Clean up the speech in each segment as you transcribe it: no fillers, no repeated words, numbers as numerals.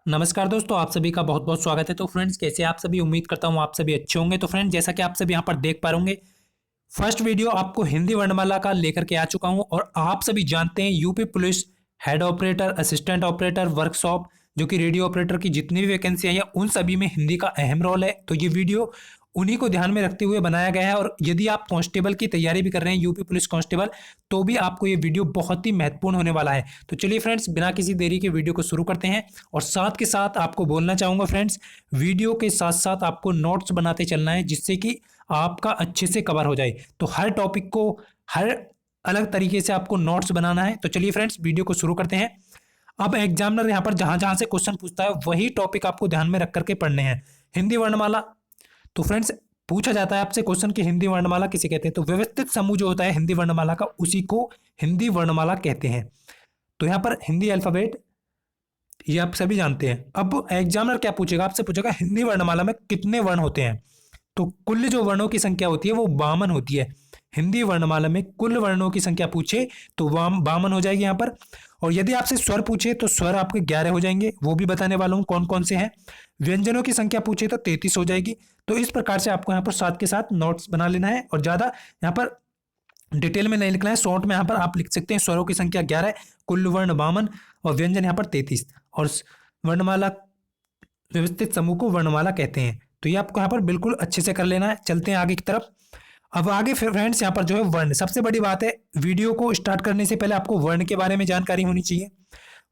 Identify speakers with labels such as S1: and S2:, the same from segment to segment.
S1: नमस्कार दोस्तों, आप सभी का बहुत बहुत स्वागत है। तो फ्रेंड्स, कैसे आप सभी? उम्मीद करता हूँ आप सभी अच्छे होंगे। तो फ्रेंड्स, जैसा कि आप सभी यहाँ पर देख पा रहे होंगे, फर्स्ट वीडियो आपको हिंदी वर्णमाला का लेकर के आ चुका हूँ। और आप सभी जानते हैं UP police head operator, assistant operator, workshop, जो कि रेडियो ऑपरेटर की जितनी भी वैकेंसी है उन सभी में हिंदी का अहम रोल है। तो ये वीडियो उन्हीं को ध्यान में रखते हुए बनाया गया है। और यदि आप कांस्टेबल की तैयारी भी कर रहे हैं, यूपी पुलिस कांस्टेबल, तो भी आपको ये वीडियो बहुत ही महत्वपूर्ण होने वाला है। तो चलिए फ्रेंड्स, बिना किसी देरी के वीडियो को शुरू करते हैं। और साथ के साथ आपको बोलना चाहूँगा फ्रेंड्स, वीडियो के साथ साथ आपको नोट्स बनाते चलना है, जिससे कि आपका अच्छे से कवर हो जाए। तो हर टॉपिक को हर अलग तरीके से आपको नोट्स बनाना है। तो चलिए फ्रेंड्स, वीडियो को शुरू करते हैं। अब एग्जामिनर यहाँ पर जहां जहां से क्वेश्चन पूछता है वही टॉपिक आपको ध्यान में रख करके पढ़ने हैं। हिंदी वर्णमाला, तो फ्रेंड्स पूछा जाता है आपसे क्वेश्चन की हिंदी वर्णमाला किसे कहते हैं। तो व्यवस्थित समूह जो होता है हिंदी वर्णमाला का, उसी को हिंदी वर्णमाला कहते हैं। तो यहाँ पर हिंदी अल्फाबेट ये आप सभी जानते हैं। अब एग्जामिनर क्या पूछेगा, आपसे पूछेगा हिंदी वर्णमाला में कितने वर्ण होते हैं। तो कुल जो वर्णों की संख्या होती है वो 52 होती है। हिंदी वर्णमाला में कुल वर्णों की संख्या पूछे तो 52 हो जाएगी यहाँ पर। और यदि आपसे स्वर पूछे तो स्वर आपके 11 हो जाएंगे, वो भी बताने वाला हूँ कौन कौन से हैं। व्यंजनों की संख्या पूछे तो 33 हो जाएगी। तो इस प्रकार से आपको यहाँ पर साथ के साथ नोट्स बना लेना है, और ज़्यादा यहाँ पर डिटेल में नहीं लिखना है। शॉर्ट में यहाँ पर आप लिख सकते हैं स्वरों की संख्या 11, कुल वर्ण 52 और व्यंजन यहाँ पर 33। और वर्णमाला व्यवस्थित समूह को वर्णमाला कहते हैं। तो ये आपको यहाँ पर बिल्कुल अच्छे से कर लेना है। चलते हैं आगे की तरफ। अब आगे फिर फ्रेंड्स यहाँ पर जो है वर्ण, सबसे बड़ी बात है, वीडियो को स्टार्ट करने से पहले आपको वर्ण के बारे में जानकारी होनी चाहिए।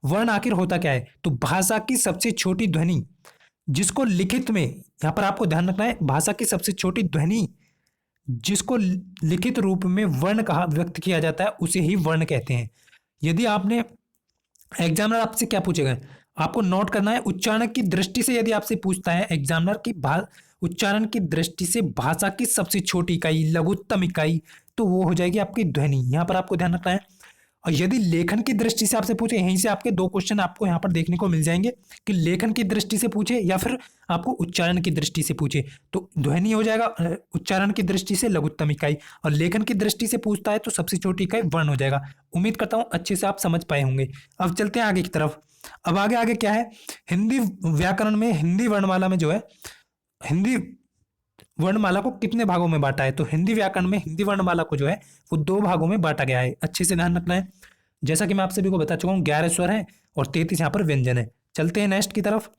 S1: वर्ण आखिर होता क्या है? तो भाषा की सबसे छोटी ध्वनि, जिसको लिखित में, यहाँ पर आपको ध्यान रखना है, भाषा की सबसे छोटी ध्वनि जिसको लिखित रूप में वर्ण कहा व्यक्त किया जाता है, उसे ही वर्ण कहते हैं। यदि आपने, एग्जामिनर आपसे क्या पूछेगा, आपको नोट करना है उच्चारण की दृष्टि से। यदि आपसे पूछता है एग्जामिनर की उच्चारण की दृष्टि से भाषा की सबसे छोटी इकाई, लघुत्तम इकाई, तो वो हो जाएगी आपकी ध्वनि। यहाँ पर आपको ध्यान रखना है। और यदि लेखन की दृष्टि से आपसे पूछे, यहीं से आपके दो क्वेश्चन आपको यहाँ पर देखने को मिल जाएंगे कि लेखन की दृष्टि से पूछे या फिर आपको उच्चारण की दृष्टि से पूछे। तो ध्वनि हो जाएगा उच्चारण की दृष्टि से लघुत्तम इकाई, और लेखन की दृष्टि से पूछता है तो सबसे छोटी इकाई वर्ण हो जाएगा। उम्मीद करता हूँ अच्छे से आप समझ पाए होंगे। अब चलते हैं आगे की तरफ। अब आगे आगे क्या है, हिंदी व्याकरण में, हिंदी वर्णमाला में जो है, हिंदी वर्णमाला को कितने भागों में बांटा है। तो हिंदी व्याकरण में हिंदी वर्णमाला को जो है वो 2 भागों में बांटा गया है। अच्छे से ध्यान रखना है। जैसा कि मैं आप सभी को बता चुका हूँ, 11 स्वर है और 33 यहाँ पर व्यंजन है। चलते हैं नेक्स्ट की तरफ।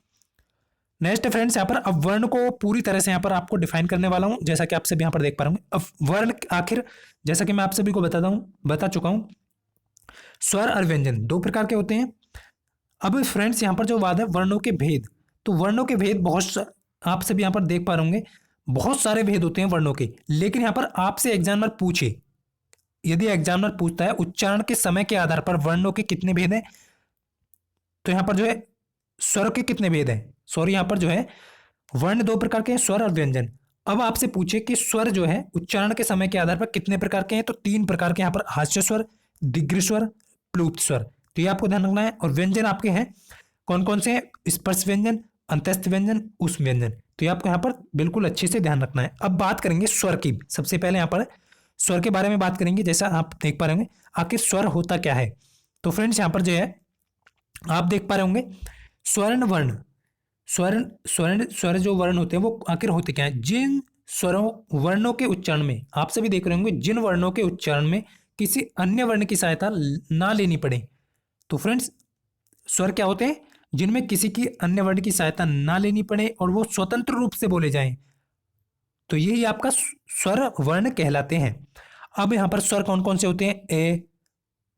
S1: नेक्स्ट फ्रेंड्स, यहाँ पर अब वर्ण को पूरी तरह से यहाँ पर आपको डिफाइन करने वाला हूँ, जैसा कि आप सभी यहाँ पर देख पा रहे होंगे। अब वर्ण आखिर, जैसा कि मैं आप सभी को बता चुका हूँ, स्वर और व्यंजन 2 प्रकार के होते हैं। अब फ्रेंड्स यहाँ पर जो बात है वर्णों के भेद, तो वर्णों के भेद आप सभी यहाँ पर देख पा रहे होंगे, बहुत सारे भेद होते हैं वर्णों के। लेकिन यहाँ पर आपसे एग्जामिनर पूछे, यदि एग्जामिनर पूछता है उच्चारण के समय के आधार पर वर्णों के कितने भेद हैं, तो यहाँ पर जो है स्वर के कितने भेद हैं, सॉरी, यहाँ पर जो है वर्ण 2 प्रकार के हैं, स्वर और व्यंजन। अब आपसे पूछे कि स्वर जो है उच्चारण के समय के आधार पर कितने प्रकार के हैं, तो 3 प्रकार के यहाँ पर, हास्य स्वर, दीर्घ स्वर, प्लुत स्वर। तो ये आपको ध्यान रखना है। और व्यंजन आपके हैं कौन कौन से हैं? स्पर्श व्यंजन, अंतस्थ व्यंजन, उष्म व्यंजन। तो ये आपको यहाँ पर बिल्कुल अच्छे से ध्यान रखना है। अब बात करेंगे स्वर की। सबसे पहले यहाँ पर स्वर के बारे में बात करेंगे। जैसा आप देख पा रहे होंगे, आखिर स्वर होता क्या है। तो फ्रेंड्स यहाँ पर जो है आप देख पा रहे होंगे, स्वर्ण वर्ण, स्वर्ण स्वर्ण स्वर जो वर्ण होते हैं वो आखिर होते क्या है। जिन स्वरों वर्णों के उच्चारण में, आप सभी देख रहे होंगे, जिन वर्णों के उच्चारण में किसी अन्य वर्ण की सहायता ना लेनी पड़े। तो फ्रेंड्स स्वर क्या होते हैं? जिनमें किसी की अन्य वर्ण की सहायता ना लेनी पड़े और वो स्वतंत्र रूप से बोले जाएं, तो यही आपका स्वर वर्ण कहलाते हैं। अब यहाँ पर स्वर कौन कौन से होते हैं? ए,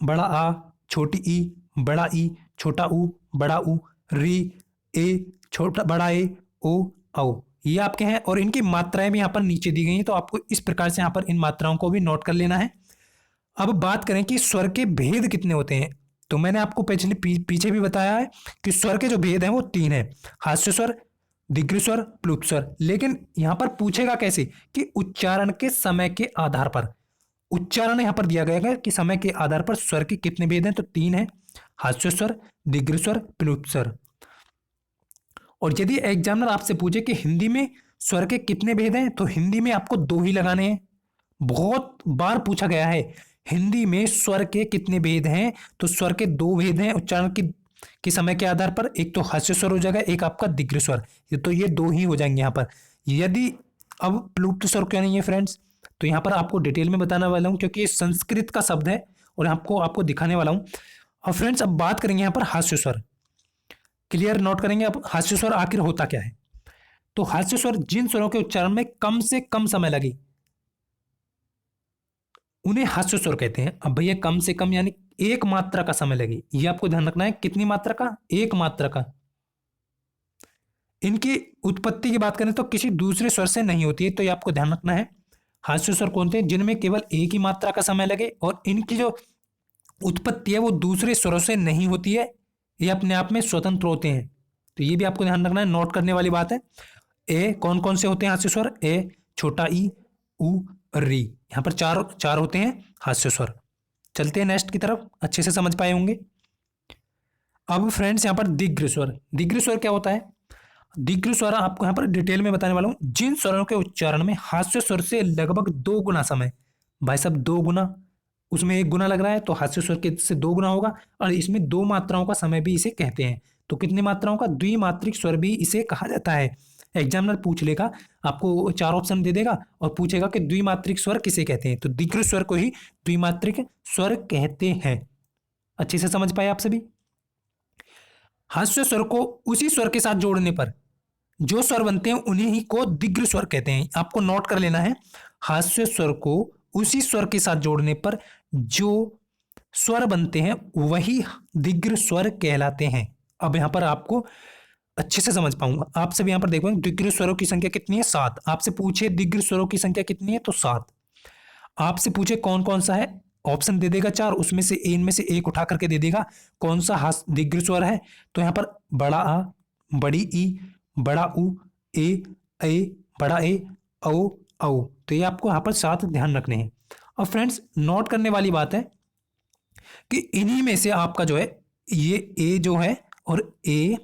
S1: बड़ा आ, छोटी ई, बड़ा ई, छोटा ऊ, बड़ा ऊ, री, ए, छोटा बड़ा ए, ओ, औ, ये आपके हैं। और इनकी मात्राएं भी यहाँ पर नीचे दी गई हैं, तो आपको इस प्रकार से यहाँ पर इन मात्राओं को भी नोट कर लेना है। अब बात करें कि स्वर के भेद कितने होते हैं, तो मैंने आपको पीछे भी बताया है कि स्वर के जो भेद हैं वो 3 हैं, हास्य स्वर, दीर्घ स्वर, प्लुत स्वर। लेकिन यहां पर पूछेगा कैसे, कि उच्चारण के समय के आधार पर। उच्चारण यहां पर दिया गया है कि समय के आधार पर स्वर के कितने भेद हैं, तो 3 हैं, हास्य स्वर, दीर्घ स्वर, प्लुत स्वर। और यदि एग्जामिनर आपसे पूछे कि हिंदी में स्वर के कितने भेद हैं, तो हिंदी में आपको 2 ही लगाने हैं। बहुत बार पूछा गया है हिंदी में स्वर के कितने भेद हैं, तो स्वर के 2 भेद हैं। उच्चारण की कि समय के आधार पर एक तो हास्य स्वर हो जाएगा, एक आपका दीर्घ स्वर, तो ये दो ही हो जाएंगे यहाँ पर। यदि अब प्लुप्त स्वर क्या नहीं है फ्रेंड्स, तो यहाँ पर आपको डिटेल में बताने वाला हूँ क्योंकि ये संस्कृत का शब्द है और आपको दिखाने वाला हूँ। और फ्रेंड्स अब बात करेंगे यहाँ पर हास्य स्वर, क्लियर नोट करेंगे अब हास्य स्वर आखिर होता क्या है। तो हास्य स्वर जिन स्वरों के उच्चारण में कम से कम समय लगे उन्हें हास्य स्वर कहते हैं। अब भैया कम से कम यानी एक मात्रा का समय लगे, ये आपको ध्यान रखना है। कितनी मात्रा का? एक मात्रा का। इनकी उत्पत्ति की बात करें तो किसी दूसरे स्वर से नहीं होती है, तो ये आपको ध्यान रखना है। हास्य स्वर कौन थे? जिनमें केवल एक ही मात्रा का समय लगे और इनकी जो उत्पत्ति है वो दूसरे स्वरों से नहीं होती है, ये अपने आप में स्वतंत्र होते हैं। तो ये भी आपको ध्यान रखना है, नोट करने वाली बात है। ए कौन कौन से होते हैं हास्य स्वर? ए, छोटा ई, उ, री, यहाँ पर चार होते हैं हास्य स्वर। चलते हैं नेक्स्ट की तरफ, अच्छे से समझ पाए होंगे। अब फ्रेंड्स यहाँ पर दीर्घ स्वर, दीर्घ स्वर क्या होता है? दीर्घ स्वर आपको यहाँ पर डिटेल में बताने वाला हूँ। जिन स्वरों के उच्चारण में हास्य स्वर से लगभग 2 गुना समय, भाई साहब 2 गुना, उसमें 1 गुना लग रहा है तो हास्य स्वर के से 2 गुना होगा, और इसमें 2 मात्राओं का समय भी इसे कहते हैं। तो कितनी मात्राओं का? द्विमात्रिक स्वर भी इसे कहा जाता है। एग्जामिनर पूछ लेगा, आपको 4 ऑप्शन दे देगा और पूछेगा कि द्विमात्रिक स्वर किसे कहते हैं, तो दीर्घ स्वर को ही द्विमात्रिक स्वर कहते हैं। अच्छे से समझ पाए आप सभी। हास्य स्वर को उसी स्वर के साथ जोड़ने पर जो स्वर बनते हैं उन्हीं ही को दीर्घ स्वर कहते हैं। आपको नोट कर लेना है, हास्य स्वर को उसी स्वर के साथ जोड़ने पर जो स्वर बनते हैं वही दीर्घ स्वर कहलाते हैं। अब यहां पर आपको अच्छे से समझ पाऊंगा। आप सब यहां पर देखो, दीर्घ स्वरों की संख्या कितनी है? 7। आपसे पूछे दीर्घ स्वरों की संख्या कितनी है, तो 7। आपसे पूछे कौन कौन सा है, ऑप्शन दे देगा 4, उसमें से इनमें से एक उठा करके दे देगा कौन सा दीर्घ स्वर है। तो यहाँ पर बड़ा आ, बड़ी ई, बड़ा उ, ए, बड़ा ए, औ, औ। तो ये आपको यहाँ पर 7 ध्यान रखने हैं। और फ्रेंड्स नोट करने वाली बात है कि इन्हीं में से आपका जो है ये ए जो है, और ए,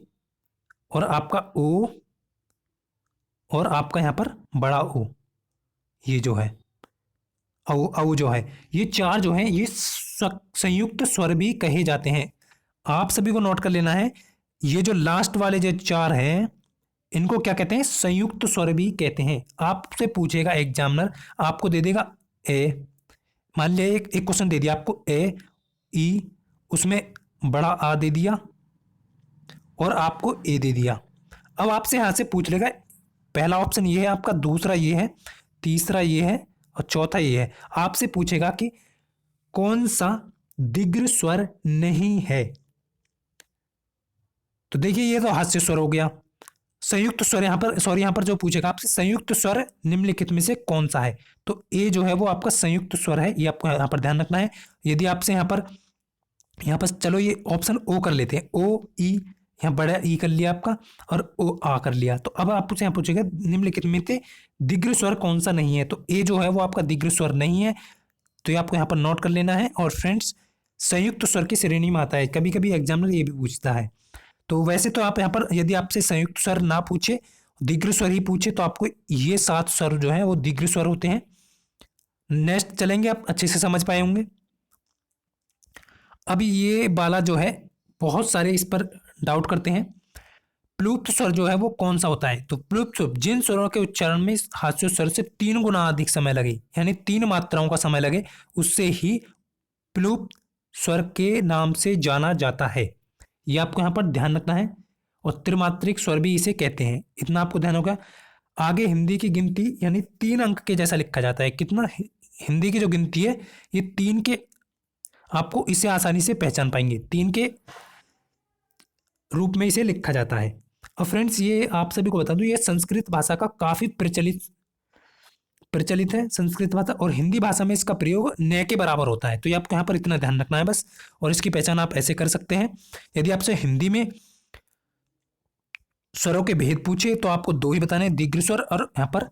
S1: और आपका ओ, और आपका यहाँ पर बड़ा ओ, ये जो है औ जो है, ये 4 जो है ये संयुक्त स्वर भी कहे जाते हैं। आप सभी को नोट कर लेना है, ये जो लास्ट वाले जो 4 हैं इनको क्या कहते हैं? संयुक्त स्वर भी कहते हैं। आपसे पूछेगा एग्जामिनर, आपको दे देगा ए, मान लिया एक क्वेश्चन दे दिया आपको ए, ई, उसमें बड़ा आ दे दिया और आपको ए दे दिया। अब आपसे यहां से पूछ लेगा, पहला ऑप्शन ये है आपका, दूसरा ये है, तीसरा ये है और चौथा ये है। आपसे पूछेगा कि कौन सा दीर्घ स्वर नहीं है। तो देखिए ये तो हास्य स्वर हो गया। संयुक्त स्वर यहाँ पर, सॉरी यहाँ पर जो पूछेगा आपसे, संयुक्त स्वर निम्नलिखित में से कौन सा है, तो ए जो है वो आपका संयुक्त स्वर है, ये आपको यहाँ पर ध्यान रखना है। यदि आपसे यहाँ पर चलो ये ऑप्शन ओ कर लेते हैं, ओ ई, यहाँ बड़ा ई कर लिया आपका और ओ आ कर लिया। तो अब आपसे यहाँ पूछेगा निम्नलिखित में से दीर्घ स्वर कौन सा नहीं है, तो ए जो है वो आपका दीर्घ स्वर नहीं है, तो ये आपको यहाँ पर नोट कर लेना है। और फ्रेंड्स संयुक्त स्वर की श्रेणी में आता है, कभी कभी एग्जामिनर ये भी पूछता है। तो वैसे तो आप यहाँ पर यदि आपसे संयुक्त स्वर ना पूछे, दीर्घ स्वर ही पूछे, तो आपको ये 7 स्वर जो है वो दीर्घ स्वर होते हैं। नेक्स्ट चलेंगे, आप अच्छे से समझ पाए होंगे। अभी ये बाला जो है बहुत सारे इस पर डाउट करते हैं, प्लुप्त स्वर जो है वो कौन सा होता है। तो प्लुप्त स्वर जिन स्वरों के उच्चारण में हास्य स्वर से 3 गुना अधिक समय लगे, यानी 3 मात्राओं का समय लगे, उससे ही प्लुप्त स्वर के नाम से जाना जाता है। ये आपको यहाँ पर ध्यान रखना है। और त्रिमात्रिक स्वर भी इसे कहते हैं, इतना आपको ध्यान होगा। आगे हिंदी की गिनती यानी 3 अंक के जैसा लिखा जाता है। कितना? हिंदी की जो गिनती है ये 3 के, आपको इसे आसानी से पहचान पाएंगे, 3 के रूप में इसे लिखा जाता है। और फ्रेंड्स ये आप सभी को बता दूं, ये संस्कृत भाषा का काफी प्रचलित है संस्कृत भाषा, और हिंदी भाषा में इसका प्रयोग न के बराबर होता है। तो ये आपको यहाँ पर इतना ध्यान रखना है बस। और इसकी पहचान आप ऐसे कर सकते हैं, यदि आपसे हिंदी में स्वरों के भेद पूछे तो आपको 2 ही बताने, दीर्घ स्वर और यहाँ पर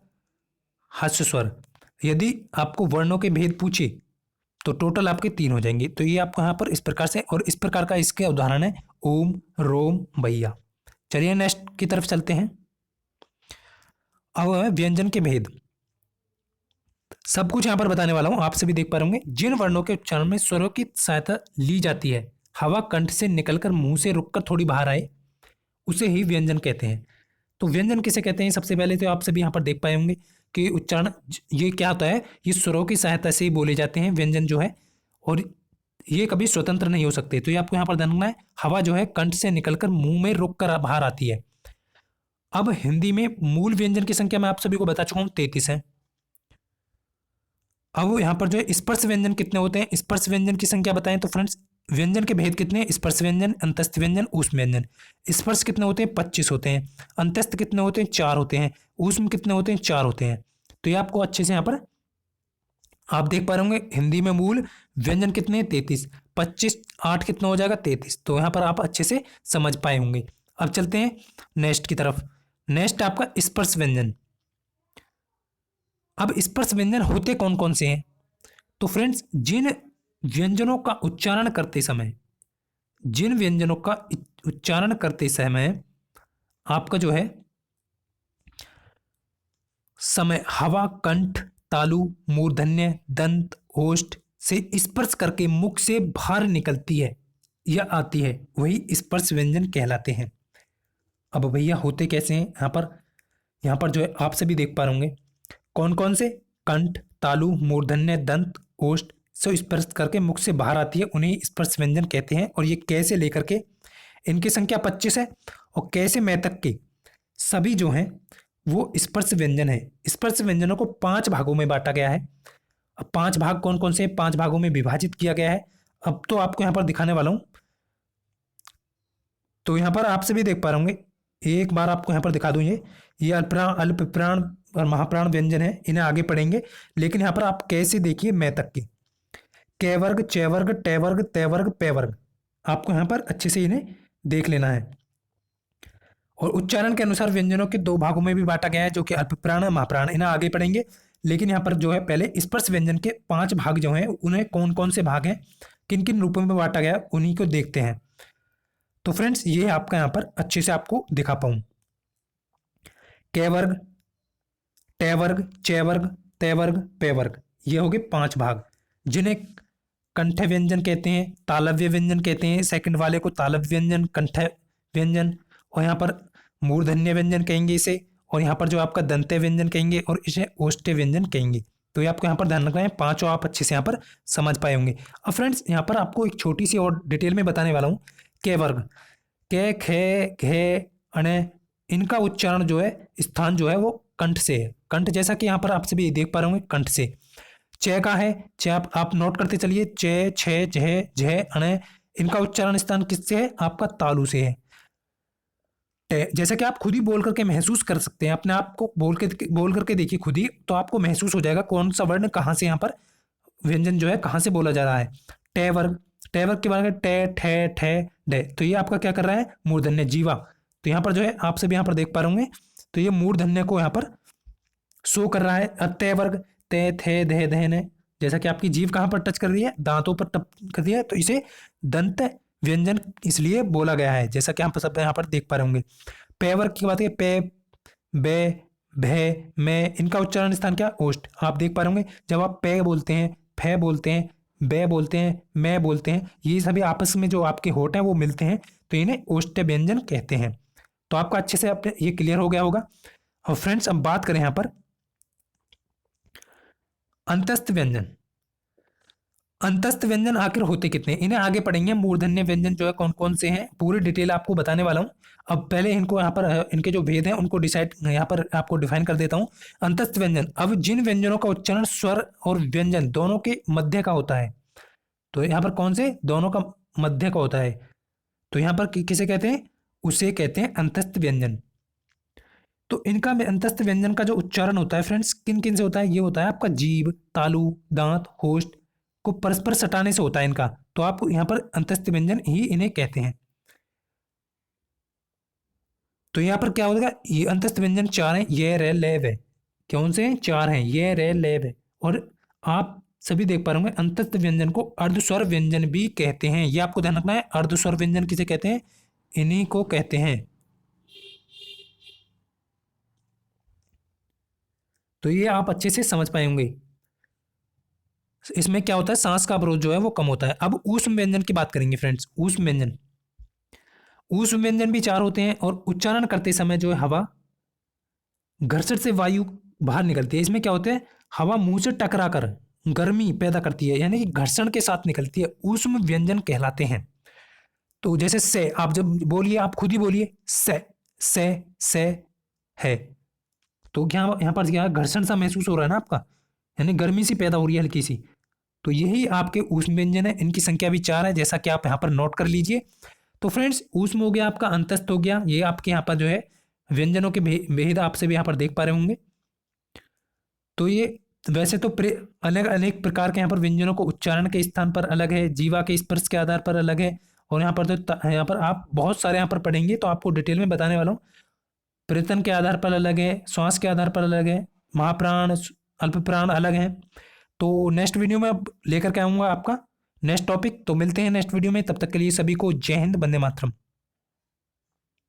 S1: हास्य स्वर। यदि आपको वर्णों के भेद पूछे तो टोटल आपके 3 हो जाएंगे। तो ये आपको यहाँ पर इस प्रकार से, और इस प्रकार का इसके उदाहरण है ओम, रोम, भैया। चलिए नेक्स्ट की तरफ चलते हैं। अब व्यंजन के भेद, सब कुछ यहाँ पर बताने वाला हूं, आप सभी देख पा रहे होंगे। जिन वर्णों के उच्चारण में स्वरों की सहायता ली जाती है, हवा कंठ से निकलकर मुंह से रुककर थोड़ी बाहर आए, उसे ही व्यंजन कहते हैं। तो व्यंजन किसे कहते हैं? सबसे पहले तो आप सभी यहाँ पर देख पाए होंगे कि उच्चारण ये क्या होता है, ये स्वरों की सहायता से ही बोले जाते हैं व्यंजन जो है, और ये कभी स्वतंत्र नहीं हो सकते। तो ये आपको यहाँ पर ध्यान रखना है, हवा जो है कंठ से निकलकर मुंह में रुक कर बाहर आती है। अब हिंदी में मूल व्यंजन की संख्या मैं आप सभी को बता चुका हूं 33 है। अब यहाँ पर जो है स्पर्श व्यंजन कितने होते हैं, स्पर्श व्यंजन की संख्या बताएं तो फ्रेंड्स व्यंजन के भेद कितने हैं? स्पर्श व्यंजन, अंतस्थ व्यंजन, ऊष्म व्यंजन। स्पर्श कितने होते हैं? 25 होते हैं। अंतस्थ कितने होते हैं? 4 होते हैं। ऊष्म कितने होते हैं? 4 होते हैं। तो ये आपको अच्छे से यहाँ पर आप देख पा रहे होंगे, हिंदी में मूल व्यंजन कितने हैं? 33। 25 8 कितना हो जाएगा? 33। तो यहाँ पर आप अच्छे से समझ पाए होंगे। अब चलते हैं नेक्स्ट की तरफ। नेक्स्ट आपका स्पर्श व्यंजन। अब स्पर्श व्यंजन होते कौन कौन से हैं? तो फ्रेंड्स जिन व्यंजनों का उच्चारण करते समय, जिन व्यंजनों का उच्चारण करते समय आपका जो है समय हवा कंठ, तालु, मूर्धन्य, दंत, ओष्ठ से स्पर्श करके मुख से बाहर निकलती है या आती है, वही स्पर्श व्यंजन कहलाते हैं। अब भैया होते कैसे हैं? यहाँ पर जो है आप सभी देख पा रहे होंगे कौन कौन से, कंठ, तालु, मूर्धन्य, दंत, ओष्ठ से स्पर्श करके मुख से बाहर आती है, उन्हें स्पर्श व्यंजन कहते हैं। और ये कैसे लेकर के, इनकी संख्या 25 है, और कैसे मैं तक के सभी जो हैं वो स्पर्श व्यंजन है। स्पर्श व्यंजनों को 5 भागों में बांटा गया है। अब 5 भाग कौन कौन से? 5 भागों में विभाजित किया गया है। अब तो आपको यहाँ पर दिखाने वाला हूं। तो यहाँ पर आप सभी देख पा रहे होंगे, एक बार आपको यहाँ पर दिखा दूं, ये अल्पप्राण, अल्पप्राण और महाप्राण व्यंजन है, इन्हें आगे पढ़ेंगे। लेकिन यहाँ पर आप कैसे देखिए मैं तक की, कै वर्ग, च वर्ग, टे वर्ग, ते वर्ग, पे वर्ग, आपको यहाँ पर अच्छे से इन्हें देख लेना है। और उच्चारण के अनुसार व्यंजनों के 2 भागों में भी बांटा गया है, जो कि अल्पप्राण और महाप्राण, इन्हें आगे पढ़ेंगे। लेकिन यहाँ पर जो है पहले स्पर्श व्यंजन के 5 भाग जो हैं, उन्हें कौन कौन से भाग हैं, किन किन रूपों में बांटा गया है, उन्हीं को देखते हैं। तो फ्रेंड्स ये आपका यहाँ पर अच्छे से आपको दिखा पाऊं, कै वर्ग, टे वर्ग, च वर्ग, ते वर्ग, पे वर्ग, ये हो गए 5 भाग, जिन्हें कंठ व्यंजन कहते हैं, तालव्य व्यंजन कहते हैं। सेकंड वाले को तालव्य व्यंजन, कंठ व्यंजन, और यहाँ पर मूर्धन्य व्यंजन कहेंगे इसे, और यहाँ पर जो आपका दंत्य व्यंजन कहेंगे, और इसे ओष्ठ्य व्यंजन कहेंगे। तो ये आपको यहाँ पर ध्यान रखना है, पांचों आप अच्छे से यहाँ पर समझ पाए होंगे। अब फ्रेंड्स यहाँ पर आपको एक छोटी सी और डिटेल में बताने वाला हूँ। कै वर्ग, कै, खे, घे, अणे, इनका उच्चारण जो है, स्थान जो है वो कंठ से है। कंठ जैसा कि यहाँ पर आप सभी देख पा रहे होंगे, कंठ से। च का है, च आप नोट करते चलिए, च, छ, झ, झ, अण, इनका उच्चारण स्थान किससे है? आपका तालु से है। जैसा कि आप खुद ही बोल करके महसूस कर सकते हैं, अपने आप को बोल करके देखिए खुद ही, तो आपको महसूस हो जाएगा कौन सा वर्ण कहाँ से यहाँ पर व्यंजन जो है कहाँ से बोला जा रहा है। टे वर्ग, टे वर्ग के बारे में टे, ठे, ठे, डे, तो ये आपका क्या कर रहा है? मूर्धन्य, जीवा। तो यहाँ पर जो है आप सब यहाँ पर देख पा रहे होंगे, तो ये मूर्धन्य को यहाँ पर शो कर रहा है। ते वर्ग, ते, थे, धे, धे, जैसा कि आपकी जीभ कहाँ पर टच कर रही है? दांतों पर टच कर रही है, तो इसे दंत व्यंजन इसलिए बोला गया है, जैसा कि आप सब यहाँ पर देख पा रहे होंगे। पे वर्ग की बात है, पे, बे, भे, में, इनका उच्चारण स्थान क्या? ओष्ठ। आप देख पा रहे होंगे जब आप पे बोलते हैं, फे बोलते हैं, बे बोलते हैं, मैं बोलते हैं, ये सभी आपस में जो आपके होठ हैं वो मिलते हैं, तो इन्हें ओष्ठ व्यंजन कहते हैं। तो आपका अच्छे से अपने ये क्लियर हो गया होगा। और फ्रेंड्स अब बात करें यहाँ पर अंतस्थ व्यंजन। अंतस्थ व्यंजन आखिर होते कितने, इन्हें आगे पढ़ेंगे। मूर्धन्य व्यंजन जो है कौन कौन से हैं, पूरी डिटेल आपको बताने वाला हूं। अब पहले इनको यहाँ पर इनके जो भेद हैं उनको डिसाइड यहाँ पर आपको डिफाइन कर देता हूं। अंतस्थ व्यंजन, अब जिन व्यंजनों का उच्चारण स्वर और व्यंजन दोनों के मध्य का होता है, तो यहाँ पर कौन से? दोनों का मध्य का होता है, तो यहाँ पर किसे कहते हैं? उसे कहते हैं अंतस्थ व्यंजन। तो इनका अंतस्थ व्यंजन का जो उच्चारण होता है फ्रेंड्स किन किन से होता है? ये होता है आपका जीभ, तालु, दांत, होष्ठ को परस्पर सटाने से होता है इनका। तो आप यहाँ पर अंतस्थ व्यंजन ही इन्हें कहते हैं। तो यहाँ पर क्या होगा? ये अंतस्थ व्यंजन 4 हैं, ये, रे, ले, वे। कौन से हैं? 4 हैं, ये, रे, ले, वे। और आप सभी देख पा रहे होंगे अंतस्थ व्यंजन को अर्धस्वर व्यंजन भी कहते हैं। ये आपको ध्यान रखना है, अर्धस्वर व्यंजन किसे कहते हैं? इन्हीं को कहते हैं। तो ये आप अच्छे से समझ पाएंगे। इसमें क्या होता है, सांस का अवरोध जो है वो कम होता है। अब ऊष्म व्यंजन की बात करेंगे फ्रेंड्स। ऊष्म व्यंजन, ऊष्म व्यंजन भी 4 होते हैं और उच्चारण करते समय जो है हवा घर्षण से वायु बाहर निकलती है। इसमें क्या होता है, हवा मुंह से टकरा कर गर्मी पैदा करती है, यानी कि घर्षण के साथ निकलती है, ऊष्म व्यंजन कहलाते हैं। तो जैसे से, आप जब बोलिए, आप खुद ही बोलिए से है, तो क्या यहाँ पर क्या घर्षण सा महसूस हो रहा है ना आपका, यानी गर्मी सी पैदा हो रही है हल्की सी। तो यही आपके ऊष्म व्यंजन है। इनकी संख्या भी 4 है, जैसा कि आप यहाँ पर नोट कर लीजिए। तो फ्रेंड्स, ऊष्म हो गया आपका, अंतस्थ हो गया, ये आपके यहाँ पर जो है व्यंजनों के भेद आप सभी यहाँ पर देख पा रहे होंगे। तो ये वैसे तो अलग अनेक प्रकार के यहाँ पर व्यंजनों को उच्चारण के स्थान पर अलग है, जीवा के स्पर्श के आधार पर अलग है, और यहाँ पर तो यहाँ पर आप बहुत सारे यहाँ पर पढ़ेंगे तो आपको डिटेल में बताने वाला हूँ। प्रयत्न के आधार पर अलग है, श्वास के आधार पर अलग है, महाप्राण अल्प प्राण अलग है। तो नेक्स्ट वीडियो में अब लेकर के आऊँगा आपका नेक्स्ट टॉपिक। तो मिलते हैं नेक्स्ट वीडियो में, तब तक के लिए सभी को जय हिंद, वंदे मातरम।